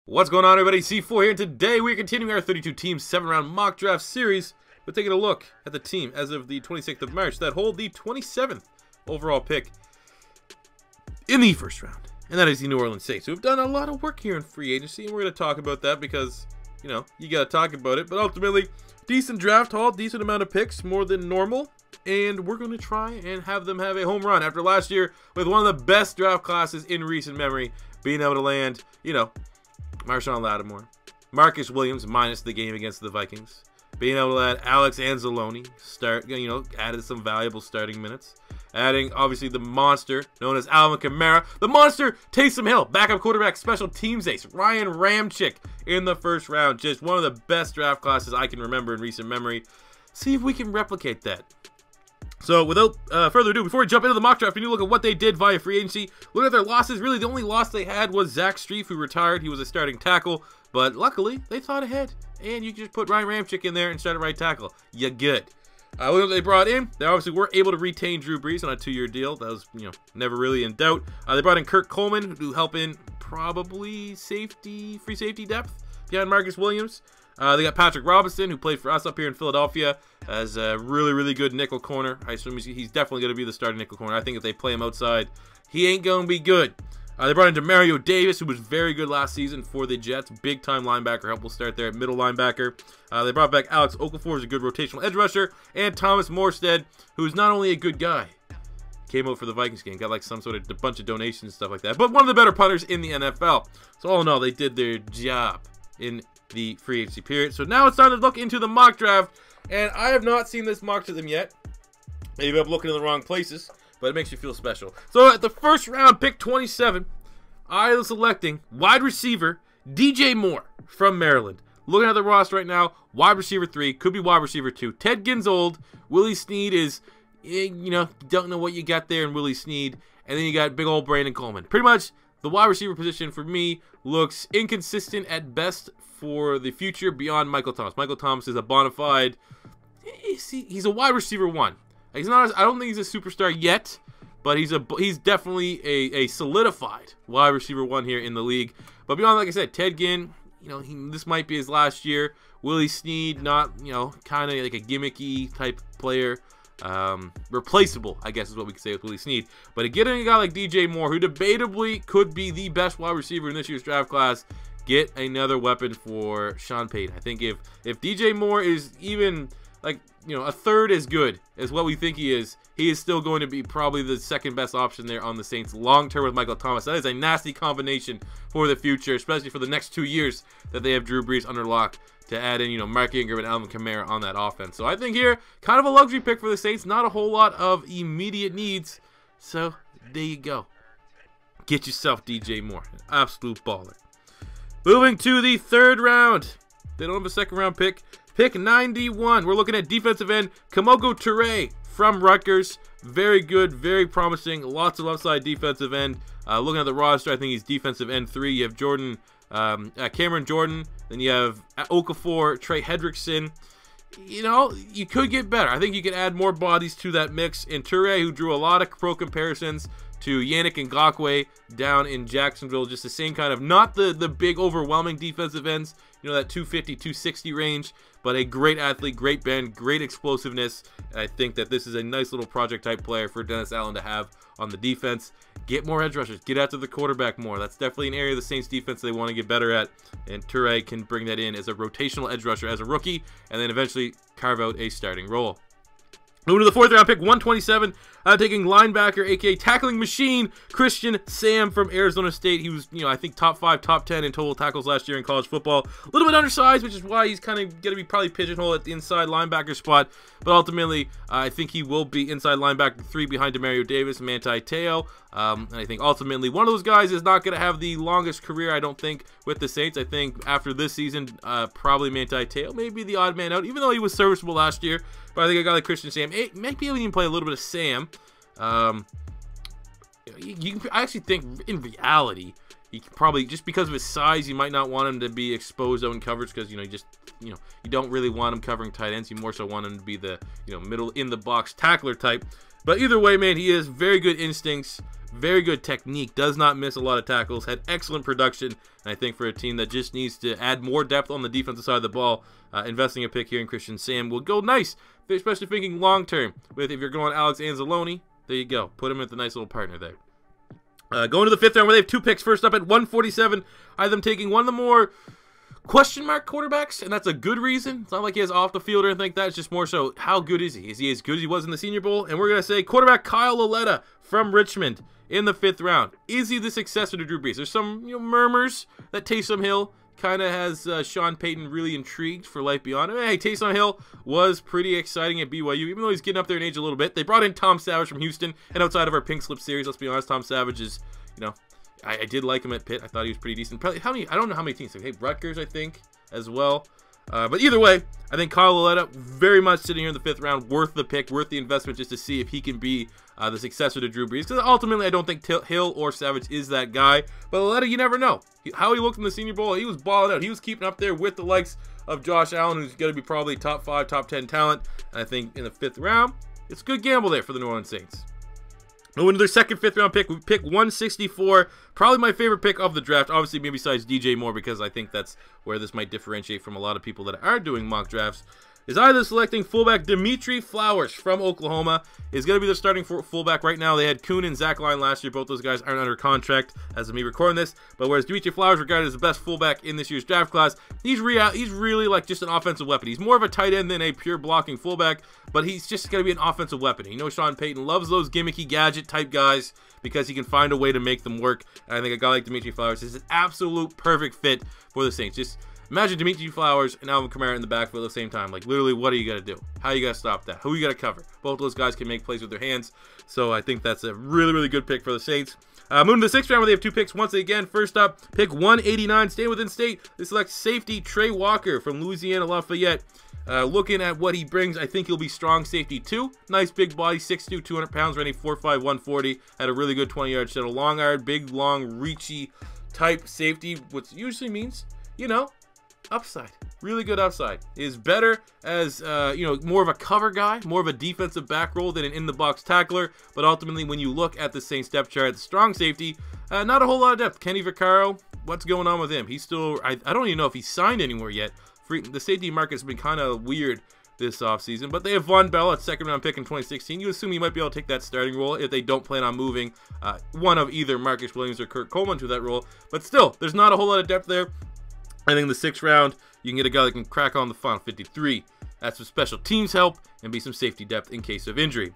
What's going on, everybody? C4 here, and today we're continuing our 32-team 7-round mock draft series. We're taking a look at the team as of the 26th of March that hold the 27th overall pick in the first round, and that is the New Orleans Saints, who have done a lot of work here in free agency, and we're going to talk about that because, you know, you got to talk about it. But ultimately, decent draft haul, decent amount of picks, more than normal, and we're going to try and have them have a home run after last year with one of the best draft classes in recent memory, being able to land, you know, Marshall Lattimore, Marcus Williams minus the game against the Vikings, being able to let Alex Anzalone start, you know, added some valuable starting minutes, adding obviously the monster known as Alvin Kamara, the monster Taysom Hill, backup quarterback, special teams ace Ryan Ramczyk in the first round. Just one of the best draft classes I can remember in recent memory. See if we can replicate that. So without further ado, before we jump into the mock draft, we need to look at what they did via free agency. Look at their losses. Really, the only loss they had was Zach Strief, who retired. He was a starting tackle, but luckily they thought ahead, and you can just put Ryan Ramczyk in there and start at right tackle. You're good. Look at what they brought in. They obviously were able to retain Drew Brees on a 2-year deal. That was, you know, never really in doubt. They brought in Kurt Coleman to help in probably free safety depth behind Marcus Williams. They got Patrick Robinson, who played for us up here in Philadelphia, as a really good nickel corner. I assume he's definitely going to be the starting nickel corner. I think if they play him outside, he ain't going to be good. They brought in Demario Davis, who was very good last season for the Jets. Big-time linebacker. Help will start there at middle linebacker. They brought back Alex Okafor, who's a good rotational edge rusher, and Thomas Morstead, who's not only a good guy, came out for the Vikings game, got like some sort of a bunch of donations and stuff like that, but one of the better punters in the NFL. So all in all, they did their job in the free agency period. So now it's time to look into the mock draft, and I have not seen this mock to them yet. Maybe I'm looking in the wrong places, but it makes you feel special. So at the first round, pick 27, I was selecting wide receiver DJ Moore from Maryland. Looking at the roster right now, wide receiver 3, could be wide receiver 2. Ted Ginn's old. Willie Snead is, you know, don't know what you got there in Willie Snead. And then you got big old Brandon Coleman. Pretty much the wide receiver position for me looks inconsistent at best for the future beyond Michael Thomas. Michael Thomas is a bona fide, he's a wide receiver 1. He's not, I don't think he's a superstar yet, but he's definitely a solidified wide receiver 1 here in the league. But beyond, like I said, Ted Ginn, you know, this might be his last year. Willie Snead, not, you know, kind of like a gimmicky type player. Replaceable, I guess is what we could say with Willie Snead. But getting a guy like DJ Moore, who debatably could be the best wide receiver in this year's draft class, get another weapon for Sean Payton. I think if DJ Moore is even, like, you know, a third as good as what we think he is still going to be probably the second best option there on the Saints long term with Michael Thomas. That is a nasty combination for the future, especially for the next 2 years that they have Drew Brees under lock, to add in, you know, Mark Ingram and Alvin Kamara on that offense. So I think here, kind of a luxury pick for the Saints. Not a whole lot of immediate needs. So there you go. Get yourself DJ Moore. An absolute baller. Moving to the third round. They don't have a second round pick. Pick 91. We're looking at defensive end Kamoko Toure from Rutgers. Very good, very promising. Lots of upside defensive end. Looking at the roster, I think he's defensive end 3. You have Cameron Jordan. Then you have Okafor, Trey Hendrickson. You know, you could get better. I think you could add more bodies to that mix. And Toure, who drew a lot of pro comparisons to Yannick Ngakoue down in Jacksonville. Just the same kind of, not the big overwhelming defensive ends, you know, that 250, 260 range, but a great athlete, great bend, great explosiveness. I think that this is a nice little project type player for Dennis Allen to have on the defense. Get more edge rushers, get after the quarterback more. That's definitely an area of the Saints defense they want to get better at, and Toure can bring that in as a rotational edge rusher as a rookie, and then eventually carve out a starting role. Moving to the fourth round, pick 127, taking linebacker, aka tackling machine, Christian Sam from Arizona State. He was, you know, I think top 5, top 10 in total tackles last year in college football. A little bit undersized, which is why he's kind of going to be probably pigeonholed at the inside linebacker spot. But ultimately, I think he will be inside linebacker 3 behind Demario Davis and Manti Te'o. And I think ultimately one of those guys is not going to have the longest career, I don't think, with the Saints. I think after this season, probably Manti Te'o may be the odd man out, even though he was serviceable last year. But I think a guy like Christian Sam, maybe even play a little bit of Sam. I actually think in reality, He probably, just because of his size, you might not want him to be exposed zone coverage because, you don't really want him covering tight ends. You more so want him to be the, middle in the box tackler type. But either way, man, he has very good instincts, very good technique, does not miss a lot of tackles, had excellent production. And I think for a team that just needs to add more depth on the defensive side of the ball, investing a pick here in Christian Sam will go nice, especially thinking long term. With if you're going Alex Anzalone, there you go. Put him with a nice little partner there. Going to the 5th round where they have 2 picks. First up at 147, I have them taking one of the more question mark quarterbacks, and that's a good reason. It's not like he has off the field or anything like that. It's just more so, how good is he? Is he as good as he was in the Senior Bowl? And we're going to say quarterback Kyle LAULETTA from Richmond in the 5th round. Is he the successor to Drew Brees? There's some murmurs that Taysom Hill kind of has Sean Payton really intrigued for life beyond him. Hey, Taysom Hill was pretty exciting at BYU, even though he's getting up there in age a little bit. They brought in Tom Savage from Houston, and outside of our Pink Slip series, let's be honest, Tom Savage is, I did like him at Pitt. I thought he was pretty decent. Probably I don't know how many teams. Hey, Rutgers, I think, as well. But either way, I think Kyle LAULETTA very much sitting here in the 5th round, worth the pick, worth the investment, just to see if he can be the successor to Drew Brees. Because ultimately, I don't think Hill or Savage is that guy. But LAULETTA, you never know. How he looked in the Senior Bowl, he was balling out. He was keeping up there with the likes of Josh Allen, who's going to be probably top 5, top 10 talent. And I think in the 5th round, it's a good gamble there for the New Orleans Saints. Moving to their second 5th round pick, we pick 164. Probably my favorite pick of the draft. Obviously, maybe besides DJ Moore, because I think that's where this might differentiate from a lot of people that are doing mock drafts. Is either selecting fullback Dimitri Flowers from Oklahoma. Is going to be the starting fullback right now. They had Kuhn and Zach Line last year. Both those guys aren't under contract as of me recording this. But whereas Dimitri Flowers regarded as the best fullback in this year's draft class, he's really like just an offensive weapon. He's more of a tight end than a pure blocking fullback, but he's just going to be an offensive weapon. You know, Sean Payton loves those gimmicky gadget type guys because he can find a way to make them work. And I think a guy like Dimitri Flowers is an absolute perfect fit for the Saints. Just imagine Dimitri Flowers and Alvin Kamara in the backfield at the same time. Like, literally, what are you going to do? How are you going to stop that? Who are you going to cover? Both those guys can make plays with their hands. So I think that's a really, really good pick for the Saints. Moving to the 6th round where they have 2 picks once again. First up, pick 189, staying within state. They select safety Trey Walker from Louisiana Lafayette. Looking at what he brings, I think he'll be strong safety too. Nice big body, 6'2", 200 pounds, running 4'5", 140. Had a really good 20-yard shuttle. Long arm, big, long, reachy type safety, which usually means, upside. Really good upside. Is better as, more of a cover guy, more of a defensive back role than an in-the-box tackler. But ultimately, when you look at the Saints depth chart, the strong safety, not a whole lot of depth. Kenny Vaccaro, what's going on with him? He's still, I don't even know if he's signed anywhere yet. The safety market's been kind of weird this offseason. But they have Von Bell at 2nd round pick in 2016. You assume he might be able to take that starting role if they don't plan on moving one of either Marcus Williams or Kurt Coleman to that role. But still, there's not a whole lot of depth there. I think in the 6th round, you can get a guy that can crack on the final 53. That's some special teams help and be some safety depth in case of injury.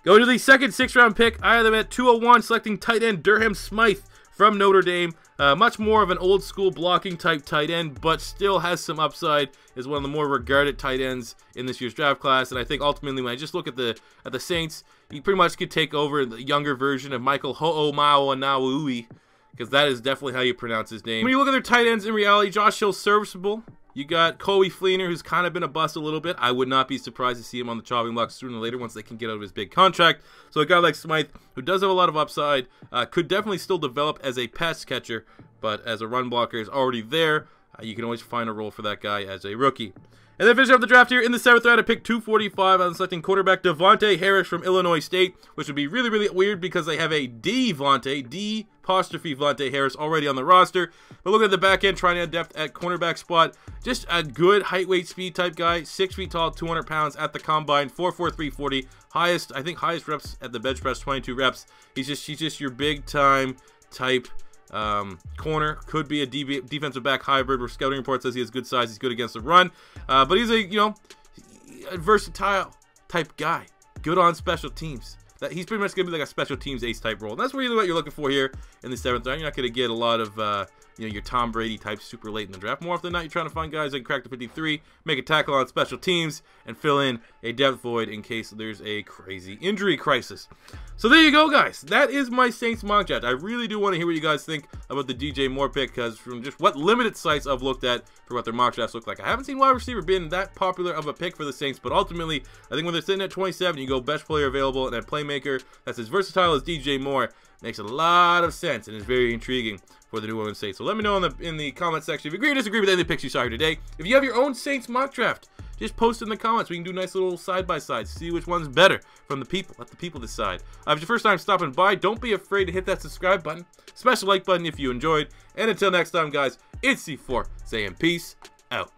Going to the second 6th round pick, I have them at 201, selecting tight end Durham Smythe from Notre Dame. Much more of an old school blocking type tight end, but still has some upside. Is one of the more regarded tight ends in this year's draft class. And I think ultimately, when I just look at the Saints, he pretty much could take over the younger version of Michael Ho'omauanaui, because that is definitely how you pronounce his name. When you look at their tight ends, in reality, Josh Hill's serviceable. You got Coey Fleener, who's kind of been a bust a little bit. I would not be surprised to see him on the chopping block sooner or later once they can get out of his big contract. So a guy like Smythe, who does have a lot of upside, could definitely still develop as a pass catcher, but as a run blocker is already there. You can always find a role for that guy as a rookie. And then finishing up the draft here in the 7th round, I picked 245. I'm selecting quarterback Devontae Harris from Illinois State, which would be really, really weird because they have a D''Vontae Harris already on the roster. But look at the back end, trying to add depth at cornerback spot. Just a good height, weight, speed type guy. 6 feet tall, 200 pounds at the combine, 4'4", 340. Highest reps at the bench press, 22 reps. He's just your big time type corner. Could be a defensive back hybrid, where scouting report says he has good size, he's good against the run, but he's a versatile type guy, good on special teams. That he's pretty much gonna be like a special teams ace type role, and that's really what you're looking for here in the 7th round. You're not gonna get a lot of your Tom Brady type super late in the draft. More often than not, you're trying to find guys that can crack the 53, make a tackle on special teams, and fill in a depth void in case there's a crazy injury crisis. So there you go, guys. That is my Saints mock draft. I really do want to hear what you guys think about the DJ Moore pick, because from just what limited sites I've looked at for what their mock drafts look like, I haven't seen wide receiver being that popular of a pick for the Saints. But ultimately, I think when they're sitting at 27, you go best player available and at playmaker playmaker that's as versatile as DJ Moore. Makes a lot of sense and is very intriguing for the New Orleans Saints. So let me know in the comment section if you agree or disagree with any of the picks you saw here today. If you have your own Saints mock draft, just post in the comments. We can do nice little side-by-sides, see which one's better from the people. Let the people decide. If it's your first time stopping by, don't be afraid to hit that subscribe button. Smash the like button if you enjoyed. And until next time, guys, it's C4 saying peace out.